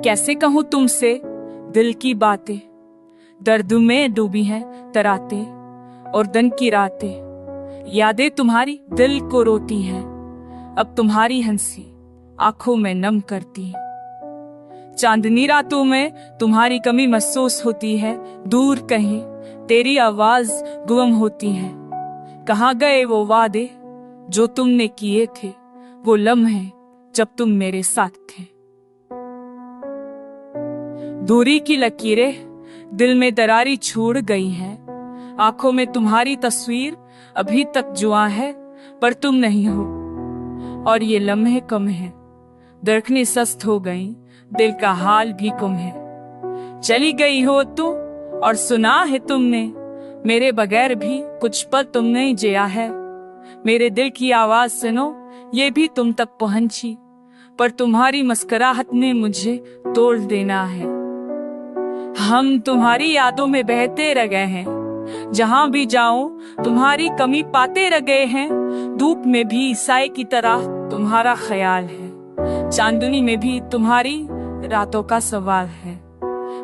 कैसे कहूँ तुमसे दिल की बातें, दर्द में डूबी हैं तराते और दिन की रातें। यादें तुम्हारी दिल को रोती हैं, अब तुम्हारी हंसी आंखों में नम करती है। चांदनी रातों में तुम्हारी कमी महसूस होती है, दूर कहीं तेरी आवाज गुम होती है। कहाँ गए वो वादे जो तुमने किए थे, वो लम्हे जब तुम मेरे साथ थे। दूरी की लकीरें दिल में दरारी छोड़ गई हैं, आंखों में तुम्हारी तस्वीर अभी तक जुआ है, पर तुम नहीं हो और ये लम्हे कम है। धड़कनें सस्त हो गई, दिल का हाल भी कम है। चली गई हो तुम और सुना है तुमने, मेरे बगैर भी कुछ पल तुमने जिया है। मेरे दिल की आवाज सुनो, ये भी तुम तक पहुंची, पर तुम्हारी मुस्कुराहट ने मुझे तोड़ देना है। हम तुम्हारी यादों में बहते रह गए हैं, जहां भी जाऊं तुम्हारी कमी पाते रह गए हैं। धूप में भी साए की तरह तुम्हारा ख्याल है, चांदनी में भी तुम्हारी रातों का सवाल है।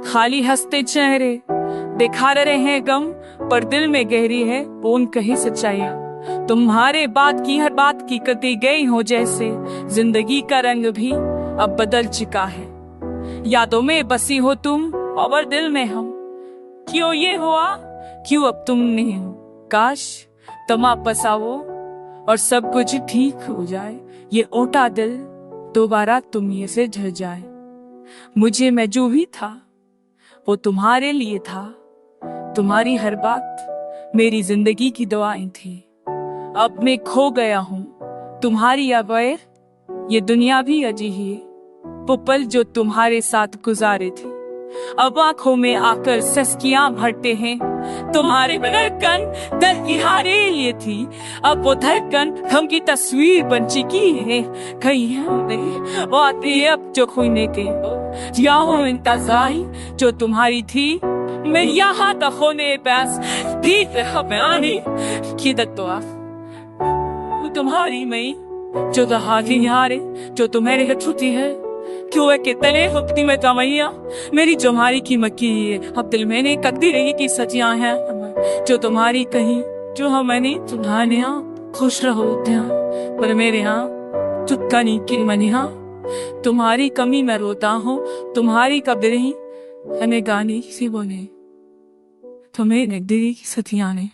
खाली हंसते चेहरे दिखा रहे हैं गम, पर दिल में गहरी है कौन कही सच्चाइयां। तुम्हारे बात की हर बात की कटी गई हो, जैसे जिंदगी का रंग भी अब बदल चुका है। यादों में बसी हो तुम और दिल में हम, क्यों ये हुआ, क्यों अब तुम नहीं हो। काश तुम वापस आओ और सब कुछ ठीक हो जाए, ये ओटा दिल दोबारा तुम ये से झड़ जाए। मुझे मैं जो भी था वो तुम्हारे लिए था, तुम्हारी हर बात मेरी जिंदगी की दुआएं थी। अब मैं खो गया हूँ तुम्हारी अबैर, ये दुनिया भी अजीब है वो पल जो तुम्हारे साथ गुजारे थे। अब आंखों में आकर सस्कियां भरते हैं, तुम्हारे धड़कन दिल की हारे लिए थी। अब वो धड़कन हम की तस्वीर बन चुकी है, कहीं हमने बातें अब जो खोने के यहाँ इंतजार जो तुम्हारी थी। मैं यहाँ तक होने पास भी आने की दुआ तुम्हारी में जो दहाड़ी हारे जो तुम्हारे छुट्टी है। क्यों है कितने वक्ती में तमैया मेरी तुम्हारी की मक्की है, अब दिल मैंने ककती रही की सचियां हैं जो तुम्हारी कहीं, जो हम मैंने तुम्हारे यहाँ खुश रहो पर मेरे यहाँ चुपका नहीं की मन यहाँ। तुम्हारी कमी में रोता हूँ, तुम्हारी कब्र ही हमें गाने से बोले तुम्हें नगदी की सतियां ने।